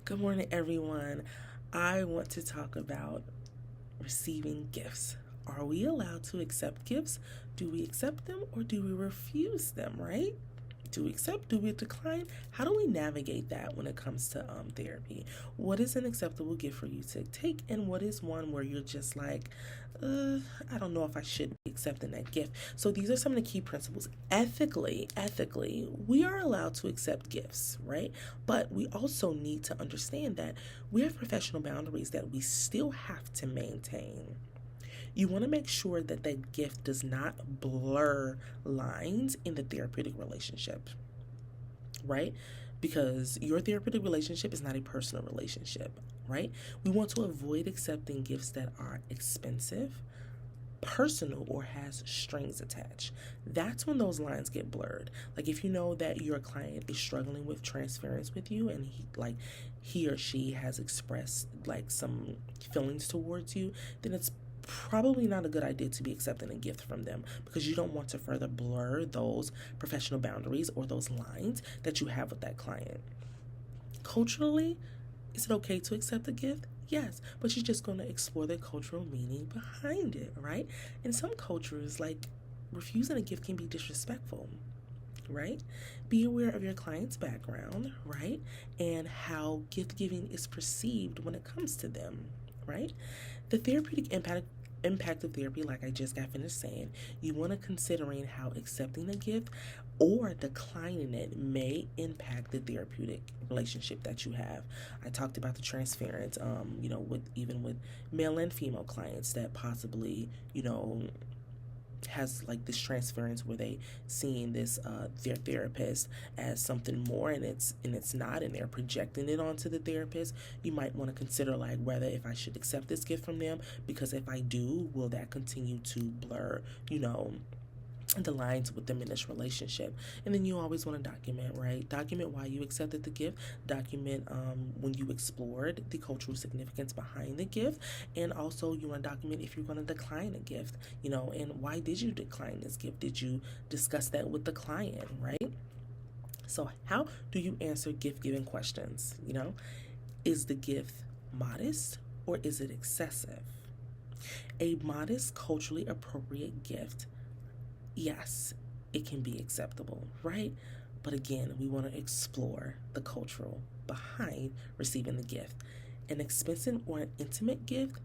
Good morning, everyone. I want to talk about receiving gifts. Are we allowed to accept gifts? Do we accept them or do we refuse them, right? Do we accept? Do we decline? How do we navigate that when it comes to therapy? What is an acceptable gift for you to take, and what is one where you're just like, I don't know if I should be accepting that gift. So these are some of the key principles. Ethically, we are allowed to accept gifts, right? But we also need to understand that we have professional boundaries that we still have to maintain. You want to make sure that that gift does not blur lines in the therapeutic relationship, right? Because your therapeutic relationship is not a personal relationship, right? We want to avoid accepting gifts that are expensive, personal, or has strings attached. That's when those lines get blurred. Like if you know that your client is struggling with transference with you, and he or she has expressed like some feelings towards you, then it's probably not a good idea to be accepting a gift from them, because you don't want to further blur those professional boundaries or those lines that you have with that client. Culturally, is it okay to accept a gift? Yes, but you're just going to explore the cultural meaning behind it, right? In some cultures, like refusing a gift can be disrespectful, right? Be aware of your client's background, right? And how gift giving is perceived when it comes to them, right? The therapeutic impact of therapy, like I just got finished saying, you want to considering how accepting a gift or declining it may impact the therapeutic relationship that you have. I talked about the transference, with male and female clients that possibly, has like this transference where they seeing this their therapist as something more, and it's not, and they're projecting it onto the therapist. You might want to consider like whether if I should accept this gift from them, because if I do, will that continue to blur the lines with them in this relationship. And then you always want to document, right? Document why you accepted the gift. Document when you explored the cultural significance behind the gift. And also you want to document if you're going to decline a gift, and why did you decline this gift? Did you discuss that with the client, right? So how do you answer gift giving questions? Is the gift modest or is it excessive? A modest, culturally appropriate gift, yes, it can be acceptable, right? But again, we want to explore the cultural behind receiving the gift. An expensive or an intimate gift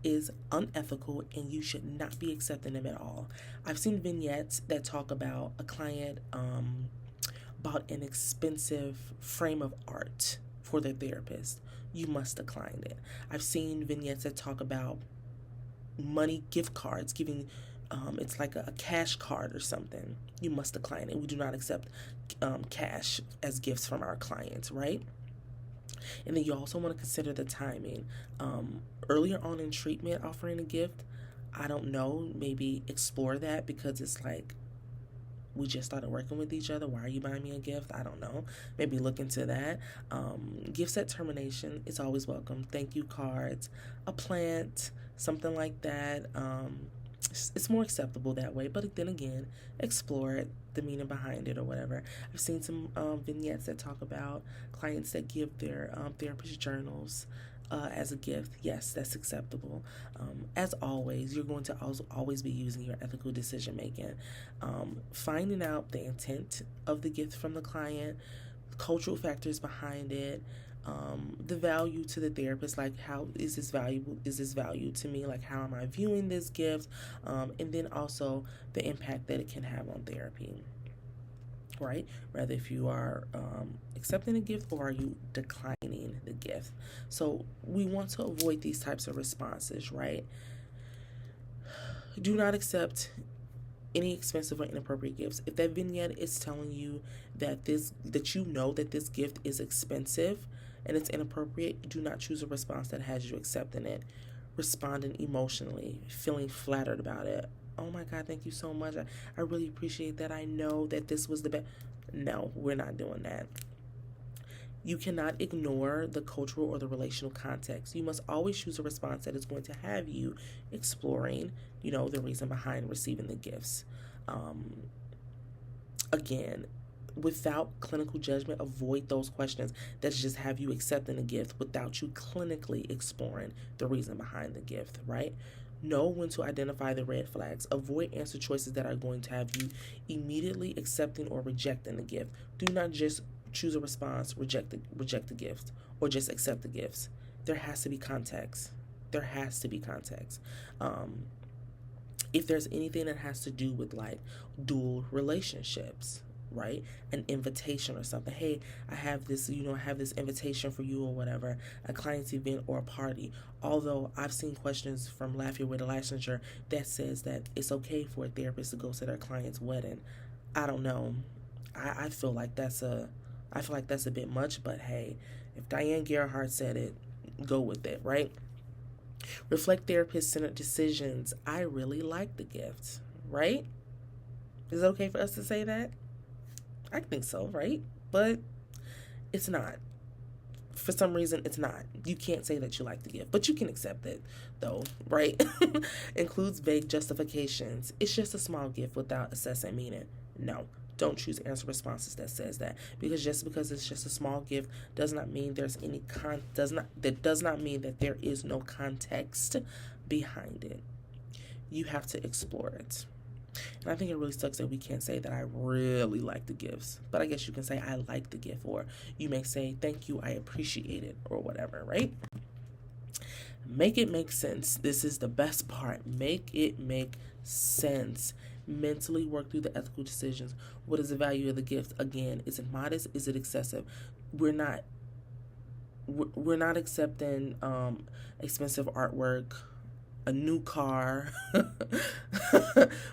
is unethical, and you should not be accepting them at all. I've seen vignettes that talk about a client bought an expensive frame of art for their therapist. You must decline it. I've seen vignettes that talk about money gift cards, giving it's like a cash card or something. You must decline it. We do not accept cash as gifts from our clients, right? And then you also want to consider the timing. Earlier on in treatment, offering a gift, I don't know, maybe explore that, because it's like we just started working with each other. Why are you buying me a gift? I don't know. Maybe look into that. Gifts at termination is always welcome. Thank you cards, a plant, something like that. It's more acceptable that way, but then again, explore it, the meaning behind it or whatever. I've seen some vignettes that talk about clients that give their therapist journals as a gift. Yes, that's acceptable. As always, you're going to always be using your ethical decision making. Finding out the intent of the gift from the client, cultural factors behind it, the value to the therapist, like how is this value to me, like how am I viewing this gift, and then also the impact that it can have on therapy, right? Whether if you are accepting a gift or are you declining the gift. So we want to avoid these types of responses, right? Do not accept any expensive or inappropriate gifts. If that vignette is telling you that this gift is expensive and it's inappropriate, do not choose a response that has you accepting it. Responding emotionally, feeling flattered about it. Oh my God, thank you so much. I really appreciate that. I know that this was the best. No, we're not doing that. You cannot ignore the cultural or the relational context. You must always choose a response that is going to have you exploring, the reason behind receiving the gifts. Again, without clinical judgment, avoid those questions that just have you accepting the gift without you clinically exploring the reason behind the gift, right? Know when to identify the red flags. Avoid answer choices that are going to have you immediately accepting or rejecting the gift. Do not just choose a response, reject the gift, or just accept the gifts. There has to be context. There has to be context. If there's anything that has to do with like dual relationships, right? An invitation or something. Hey, I have this, I have this invitation for you or whatever, a client's event or a party. Although I've seen questions from Lafayette with a licensure that says that it's okay for a therapist to go to their client's wedding. I don't know. I feel like that's a bit much, but hey, if Diane Gerhardt said it, go with it, right? Reflect therapist-centered decisions. I really like the gift, right? Is it okay for us to say that? I think so, right? But it's not. For some reason, it's not. You can't say that you like the gift, but you can accept it, though, right? Includes vague justifications. It's just a small gift without assessing meaning. No. Don't choose answer responses that says that, because just because it's just a small gift does not mean there's any does not mean that there is no context behind it. You have to explore it. And I think it really sucks that we can't say that I really like the gifts, but I guess you can say I like the gift, or you may say thank you, I appreciate it, or whatever, right? Make it make sense. This is the best part. Make it make sense. Mentally work through the ethical decisions. What is the value of the gift? Again, is it modest? Is it excessive? We're not accepting expensive artwork, a new car.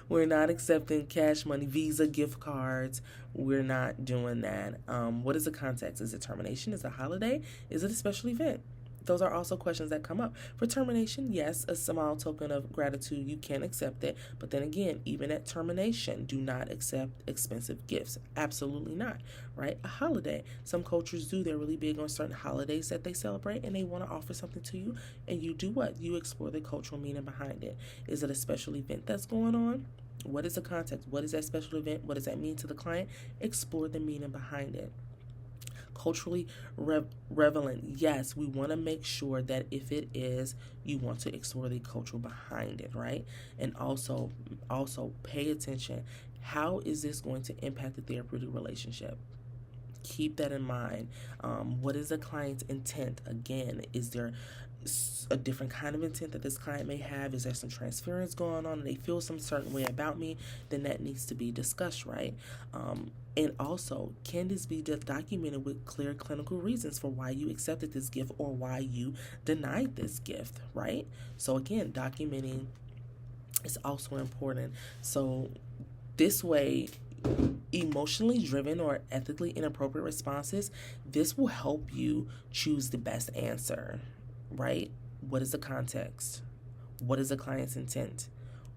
We're not accepting cash money, Visa gift cards. We're not doing that. What is the context? Is it termination? Is it a holiday? Is it a special event? Those are also questions that come up. For termination, yes, a small token of gratitude, you can accept it. But then again, even at termination, do not accept expensive gifts. Absolutely not, right? A holiday. Some cultures do. They're really big on certain holidays that they celebrate, and they want to offer something to you. And you do what? You explore the cultural meaning behind it. Is it a special event that's going on? What is the context? What is that special event? What does that mean to the client? Explore the meaning behind it. Culturally relevant, yes, we want to make sure that if it is, you want to explore the culture behind it, right? And also pay attention. How is this going to impact the therapeutic relationship? Keep that in mind. What is the client's intent? Again, is there a different kind of intent that this client may have? Is there some transference going on and they feel some certain way about me? Then that needs to be discussed, right? And also, can this be documented with clear clinical reasons for why you accepted this gift or why you denied this gift, right? So again, documenting is also important. So this way, emotionally driven or ethically inappropriate responses, this will help you choose the best answer, right? What is the context? What is the client's intent?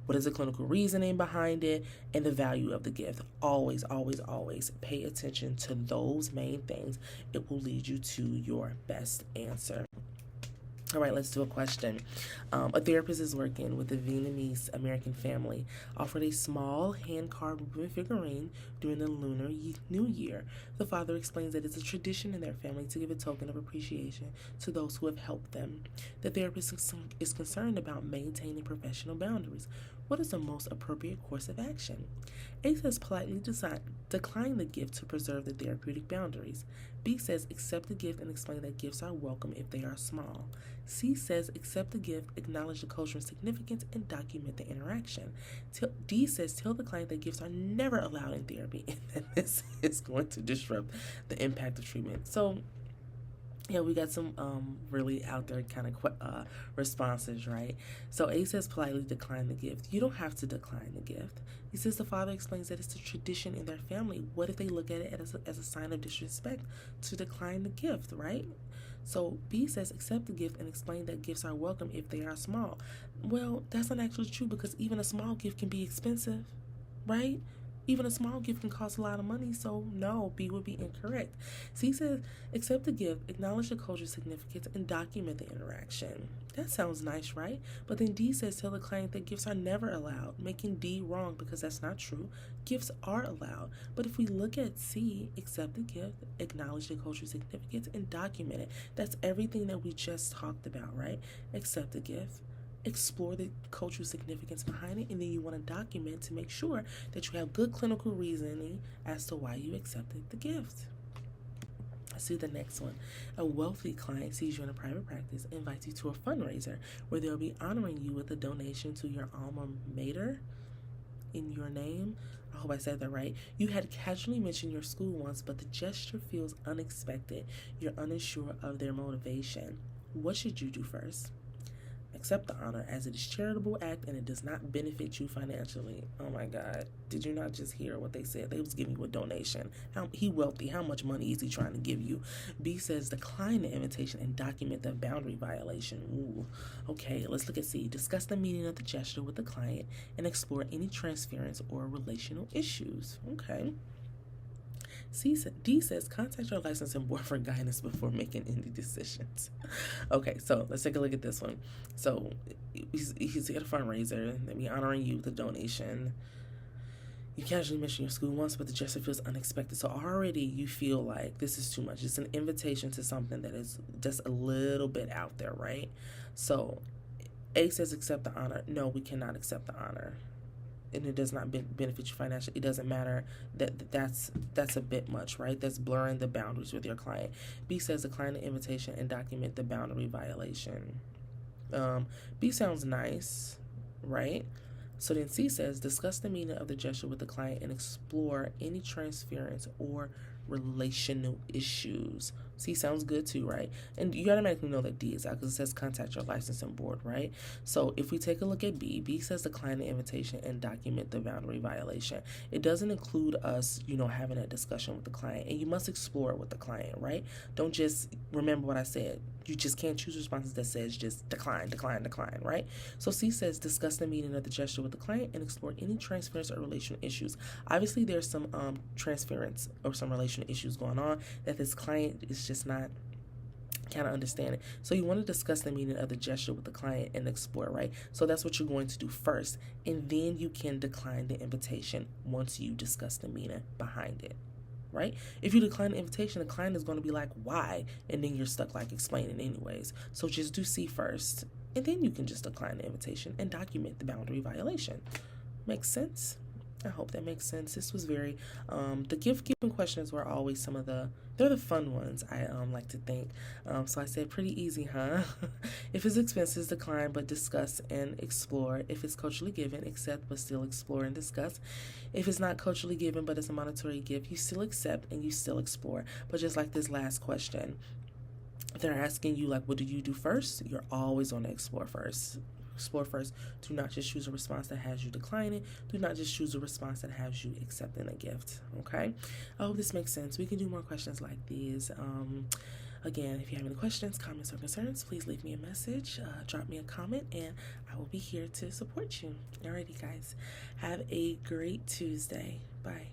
What is the clinical reasoning behind it? And the value of the gift. Always, always, always pay attention to those main things. It will lead you to your best answer. All right, let's do a question. A therapist is working with a Vietnamese American family, offered a small hand-carved wooden figurine during the Lunar New Year. The father explains that it's a tradition in their family to give a token of appreciation to those who have helped them. The therapist is concerned about maintaining professional boundaries. What is the most appropriate course of action? A says politely decline the gift to preserve the therapeutic boundaries. B says accept the gift and explain that gifts are welcome if they are small. C says accept the gift, acknowledge the cultural significance, and document the interaction. D says tell the client that gifts are never allowed in therapy and that this is going to disrupt the impact of treatment. So yeah, we got some really out there kind of responses, right? So A says politely decline the gift. You don't have to decline the gift. He says the father explains that it's a tradition in their family. What if they look at it as a sign of disrespect to decline the gift, right? So B says accept the gift and explain that gifts are welcome if they are small. Well, that's not actually true because even a small gift can be expensive, right? Even a small gift can cost a lot of money, so no, B would be incorrect. C says, accept the gift, acknowledge the cultural significance, and document the interaction. That sounds nice, right? But then D says, tell the client that gifts are never allowed, making D wrong because that's not true. Gifts are allowed. But if we look at C, accept the gift, acknowledge the cultural significance, and document it. That's everything that we just talked about, right? Accept the gift, explore the cultural significance behind it, and then you want to document to make sure that you have good clinical reasoning as to why you accepted the gift. Let's see the next one. A wealthy client sees you in a private practice, invites you to a fundraiser where they'll be honoring you with a donation to your alma mater in your name. I hope I said that right. You had casually mentioned your school once, but the gesture feels unexpected. You're unsure of their motivation. What should you do first? Accept the honor as it is a charitable act and it does not benefit you financially. Oh my God. Did you not just hear what they said? They was giving you a donation. He wealthy. How much money is he trying to give you? B says decline the invitation and document the boundary violation. Ooh. Okay, let's look at C. Discuss the meaning of the gesture with the client and explore any transference or relational issues. Okay. D says, contact your licensing board for guidance before making any decisions. Okay, so let's take a look at this one. So he's at a fundraiser. They'll be honoring you with a donation. You casually mention your school once, but the gesture feels unexpected. So already you feel like this is too much. It's an invitation to something that is just a little bit out there, right? So A says, accept the honor. No, we cannot accept the honor. And it does not benefit you financially. It doesn't matter. That's a bit much, right? That's blurring the boundaries with your client. B says decline the invitation and document the boundary violation. B sounds nice, right? So then C says discuss the meaning of the gesture with the client and explore any transference or relational issues. C sounds good too, right? And you automatically know that D is out because it says contact your licensing board, right? So if we take a look at B says decline the invitation and document the boundary violation. It doesn't include us, having a discussion with the client, and you must explore it with the client, right? Don't just remember what I said. You just can't choose responses that says just decline, right? So C says discuss the meaning of the gesture with the client and explore any transference or relational issues. Obviously, there's some transference or some relational issues going on that this client is just not kind of understanding. So you want to discuss the meaning of the gesture with the client and explore, right? So that's what you're going to do first, and then you can decline the invitation once you discuss the meaning behind it. Right? If you decline the invitation, the client is going to be like, why? And then you're stuck like explaining anyways. So just do C first, and then you can just decline the invitation and document the boundary violation. Makes sense? I hope that makes sense. This was very, the gift-giving questions were always they're the fun ones, I like to think. So I said pretty easy, huh? If it's expenses, decline, but discuss and explore. If it's culturally given, accept, but still explore and discuss. If it's not culturally given, but it's a monetary gift, you still accept and you still explore. But just like this last question, they're asking you, like, what do you do first? You're always going to explore first. Explore first. Do not just choose a response that has you declining. Do not just choose a response that has you accepting a gift. Okay? I hope this makes sense. We can do more questions like these. Again, if you have any questions, comments, or concerns, please leave me a message. Drop me a comment, and I will be here to support you. Alrighty, guys. Have a great Tuesday. Bye.